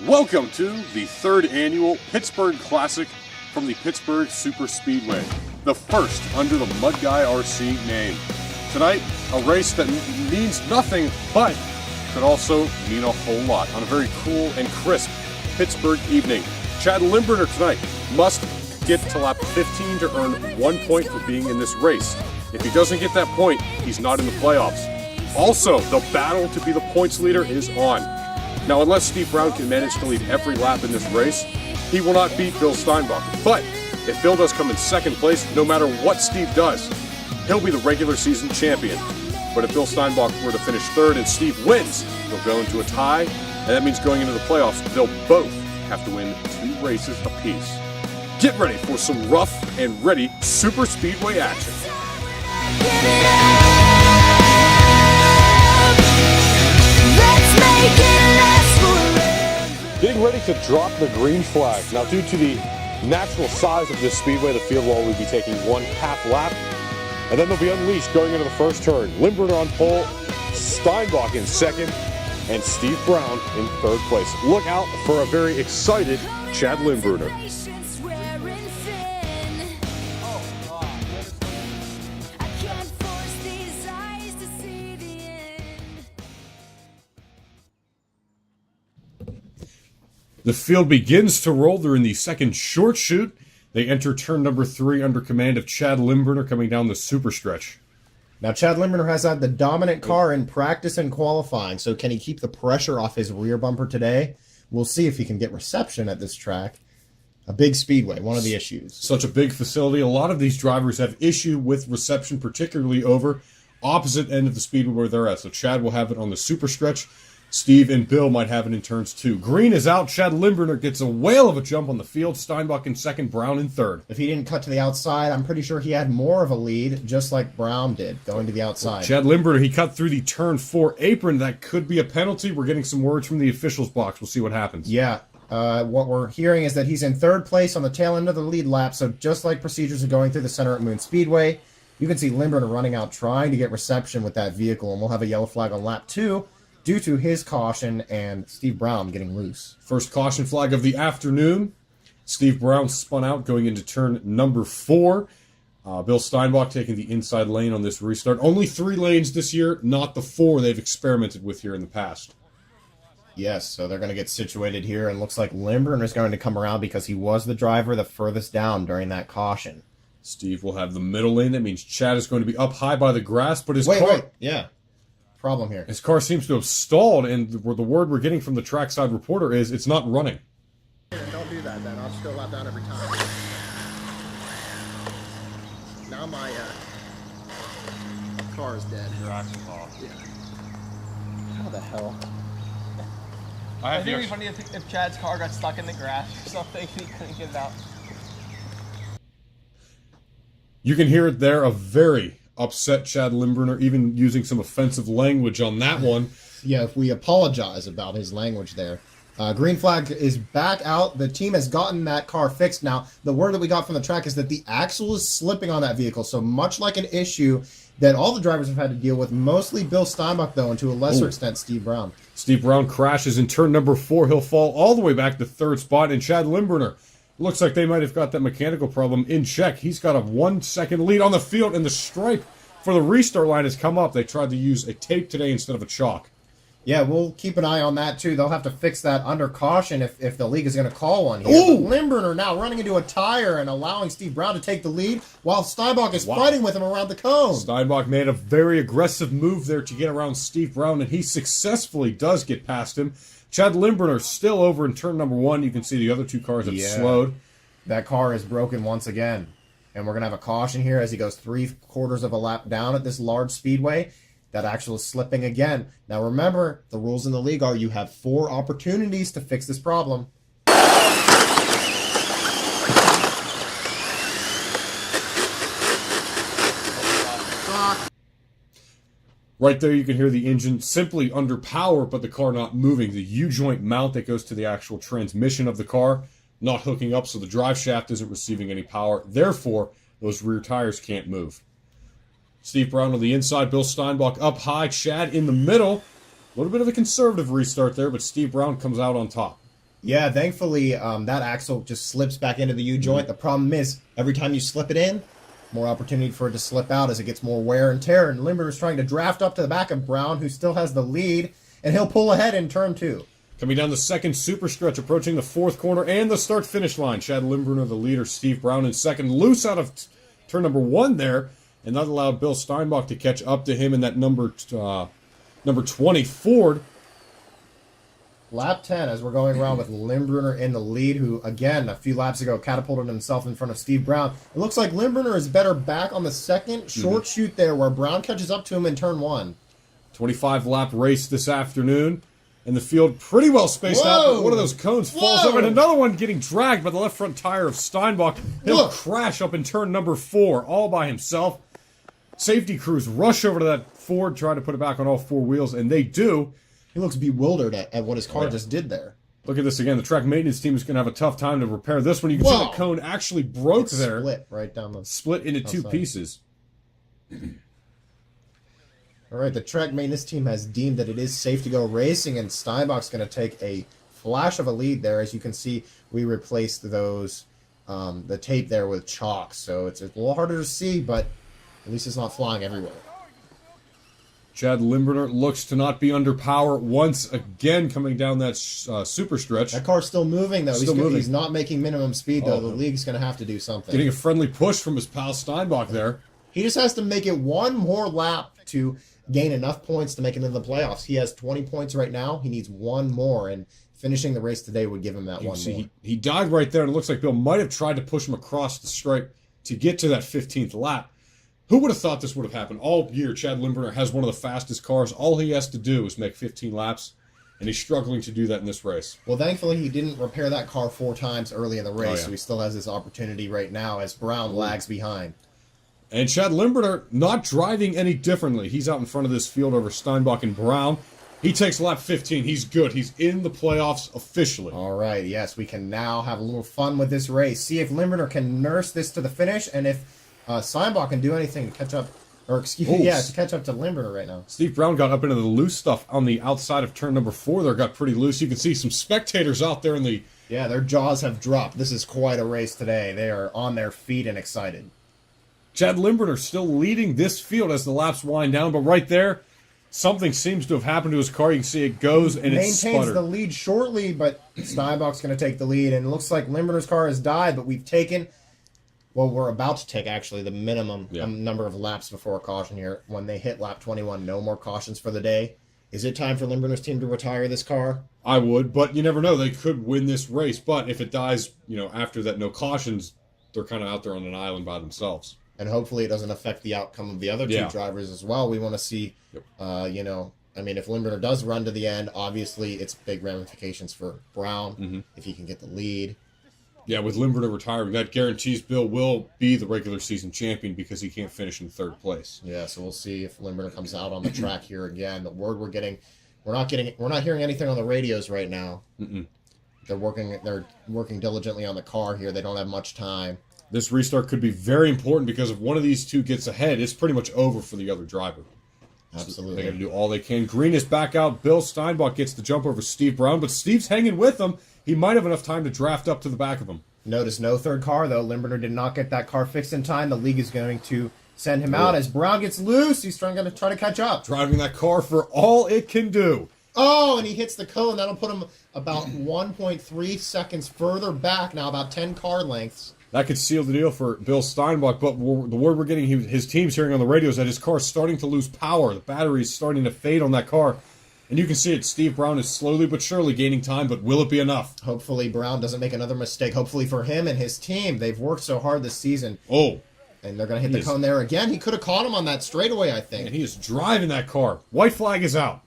Welcome to the third annual Pittsburgh Classic from the Pittsburgh Super Speedway, the first under the Mud Guy RC name. Tonight, a race that means nothing, but could also mean a whole lot on a very cool and crisp Pittsburgh evening. Chad Limburner tonight must get to lap 15 to earn 1 point for being in this race. If he doesn't get that point, he's not in the playoffs. Also, the battle to be the points leader is on. Now, unless Steve Brown can manage to lead every lap in this race, he will not beat Bill Steinbach. But if Bill does come in second place, no matter what Steve does, he'll be the regular season champion. But if Bill Steinbach were to finish third and Steve wins, they'll go into a tie, and that means going into the playoffs, they'll both have to win 2 races apiece. Get ready for some rough and ready super speedway action. Getting ready to drop the green flag. Now, due to the natural size of this speedway, the field will only be taking 1/2 lap, and then they'll be unleashed going into the first turn. Limburner on pole, Steinbach in second, and Steve Brown in third place. Look out for a very excited Chad Limburner. The field begins to roll. They're in the second short chute. They enter turn number 3 under command of Chad Limburner coming down the super stretch. Now, Chad Limburner has had the dominant car in practice and qualifying, so can he keep the pressure off his rear bumper today? We'll see if he can get reception at this track. A big speedway, one of the issues. Such a big facility. A lot of these drivers have issue with reception, particularly over opposite end of the speedway where they're at. So Chad will have it on the super stretch. Steve and Bill might have it in turns 2. Green is out. Chad Limburner gets a whale of a jump on the field. Steinbach in second, Brown in third. If he didn't cut to the outside, I'm pretty sure he had more of a lead, just like Brown did, going to the outside. Well, Chad Limburner, he cut through the turn 4 apron. That could be a penalty. We're getting some words from the officials box. We'll see what happens. Yeah. What we're hearing is that he's in third place on the tail end of the lead lap, so just like procedures are going through the center at Moon Speedway, you can see Limburner running out trying to get reception with that vehicle, and we'll have a yellow flag on lap 2. Due to his caution and Steve Brown getting loose. First caution flag of the afternoon. Steve Brown spun out going into turn number 4. Bill Steinbach taking the inside lane on this restart. Only 3 lanes this year, not the 4 they've experimented with here in the past. Yes, so they're going to get situated here, and looks like Limburner is going to come around because he was the driver the furthest down during that caution. Steve will have the middle lane. That means Chad is going to be up high by the grass, but his car... Wait, yeah. Problem here. His car seems to have stalled, and the word we're getting from the trackside reporter is it's not running. Don't do that, then. I'll just go a lap down every time. Now my car is dead. Your axle's off. Yeah. How the hell? I think it'd be funny if Chad's car got stuck in the grass or something and he couldn't get it out. You can hear it there, a very upset Chad Limburner, even using some offensive language on that one. Yeah, if we apologize about his language there. Green flag is back out. The team has gotten that car fixed now. The word that we got from the track is that the axle is slipping on that vehicle, so much like an issue that all the drivers have had to deal with, mostly Bill Steinbach, though, and to a lesser extent, Steve Brown. Steve Brown crashes in turn number 4. He'll fall all the way back to third spot, and Chad Limburner, looks like they might have got that mechanical problem in check. He's got a 1 second lead on the field, and the stripe for the restart line has come up. They tried to use a tape today instead of a chalk. Yeah, we'll keep an eye on that, too. They'll have to fix that under caution if the league is going to call one here. Limburner now running into a tire and allowing Steve Brown to take the lead while Steinbach is fighting with him around the cone. Steinbach made a very aggressive move there to get around Steve Brown, and he successfully does get past him. Chad Limburner still over in turn number 1. You can see the other 2 cars have slowed. That car is broken once again. And we're going to have a caution here as he goes 3/4 of a lap down at this large speedway. That axle is slipping again. Now remember, the rules in the league are you have 4 opportunities to fix this problem. Right there you can hear the engine simply under power, but the car not moving. The U-joint mount that goes to the actual transmission of the car not hooking up, so the drive shaft isn't receiving any power. Therefore, those rear tires can't move. Steve Brown on the inside, Bill Steinbach up high, Chad in the middle. A little bit of a conservative restart there, but Steve Brown comes out on top. Yeah, thankfully, that axle just slips back into the U-joint. The problem is, every time you slip it in, more opportunity for it to slip out as it gets more wear and tear. And Limburner's trying to draft up to the back of Brown, who still has the lead, and he'll pull ahead in turn 2. Coming down the second super stretch, approaching the fourth corner and the start-finish line. Chad Limburner, the leader, Steve Brown in second. Loose out of turn number 1 there, and that allowed Bill Steinbach to catch up to him in that number 20 Ford. Lap 10 as we're going around with Limburner in the lead, who, again, a few laps ago catapulted himself in front of Steve Brown. It looks like Limburner is better back on the second short shoot there, where Brown catches up to him in turn 1. 25-lap race this afternoon, and the field pretty well spaced out, but one of those cones falls over, and another one getting dragged by the left front tire of Steinbach. He'll crash up in turn number 4, all by himself. Safety crews rush over to that Ford, trying to put it back on all 4 wheels, and they do. He looks bewildered at what his car just did there. Look at this again. The track maintenance team is going to have a tough time to repair this one. You can see the cone actually broke there. Split right down the... Split into 2 pieces. All right, the track maintenance team has deemed that it is safe to go racing, and Steinbach's going to take a flash of a lead there. As you can see, we replaced those, the tape there with chalk, so it's a little harder to see, but at least it's not flying everywhere. Chad Limburner looks to not be under power once again coming down that super stretch. That car's still moving, though. He's not making minimum speed, though. The league's going to have to do something. Getting a friendly push from his pal Steinbach there. He just has to make it one more lap to gain enough points to make it into the playoffs. He has 20 points right now. He needs one more, and finishing the race today would give him that one more. He died right there, and it looks like Bill might have tried to push him across the stripe to get to that 15th lap. Who would have thought this would have happened? All year, Chad Limburner has one of the fastest cars. All he has to do is make 15 laps, and he's struggling to do that in this race. Well, thankfully, he didn't repair that car 4 times early in the race, so he still has this opportunity right now as Brown lags behind. And Chad Limburner not driving any differently. He's out in front of this field over Steinbach and Brown. He takes lap 15. He's good. He's in the playoffs officially. All right, yes, we can now have a little fun with this race. See if Limburner can nurse this to the finish, and if Steinbach can do anything to catch up, to catch up to Limburner right now. Steve Brown got up into the loose stuff on the outside of turn number 4 there, got pretty loose. You can see some spectators out there in the... Yeah, their jaws have dropped. This is quite a race today. They are on their feet and excited. Chad Limburner still leading this field as the laps wind down, but right there, something seems to have happened to his car. You can see it goes and it's sputtered. Maintains the lead shortly, but Steinbach's going to take the lead, and it looks like Limburner's car has died, but we've taken... Well, we're about to take, actually, the minimum number of laps before a caution here. When they hit lap 21, no more cautions for the day. Is it time for Limburner's team to retire this car? I would, but you never know. They could win this race, but if it dies, after that no cautions, they're kind of out there on an island by themselves. And hopefully it doesn't affect the outcome of the other 2 drivers as well. We want to see, if Limburner does run to the end, obviously it's big ramifications for Brown, if he can get the lead. Yeah, with Limburner retiring, that guarantees Bill will be the regular season champion because he can't finish in 3rd place. Yeah, so we'll see if Limburner comes out on the track here again. The word we're not hearing anything on the radios right now. They're working diligently on the car here. They don't have much time. This restart could be very important because if one of these 2 gets ahead, it's pretty much over for the other driver. Absolutely. They're going to do all they can. Green is back out. Bill Steinbach gets the jump over Steve Brown, but Steve's hanging with him. He might have enough time to draft up to the back of him. Notice no 3rd car, though. Limburner did not get that car fixed in time. The league is going to send him out. As Brown gets loose, he's going to try to catch up. Driving that car for all it can do. Oh, and he hits the cone. That'll put him about 1.3 seconds further back now, about 10 car lengths. That could seal the deal for Bill Steinbach, but the word we're getting, his team's hearing on the radio, is that his car is starting to lose power. The battery is starting to fade on that car. And you can see it. Steve Brown is slowly but surely gaining time, but will it be enough? Hopefully Brown doesn't make another mistake. Hopefully for him and his team. They've worked so hard this season. Oh. And they're going to hit the cone there again. He could have caught him on that straightaway, I think. And he is driving that car. White flag is out.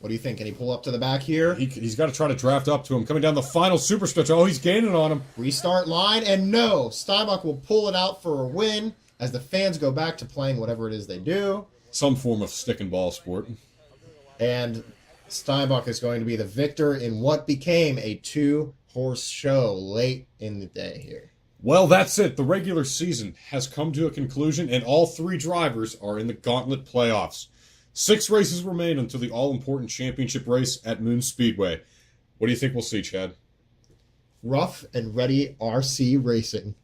What do you think? Can he pull up to the back here? He's got to try to draft up to him. Coming down the final super stretch. Oh, he's gaining on him. Restart line, and no. Steinbach will pull it out for a win as the fans go back to playing whatever it is they do. Some form of stick and ball sport. And Steinbach is going to be the victor in what became a 2-horse show late in the day here. Well, that's it. The regular season has come to a conclusion, and all 3 drivers are in the Gauntlet playoffs. 6 races remain until the all-important championship race at Moon Speedway. What do you think we'll see, Chad? Rough and Ready RC Racing.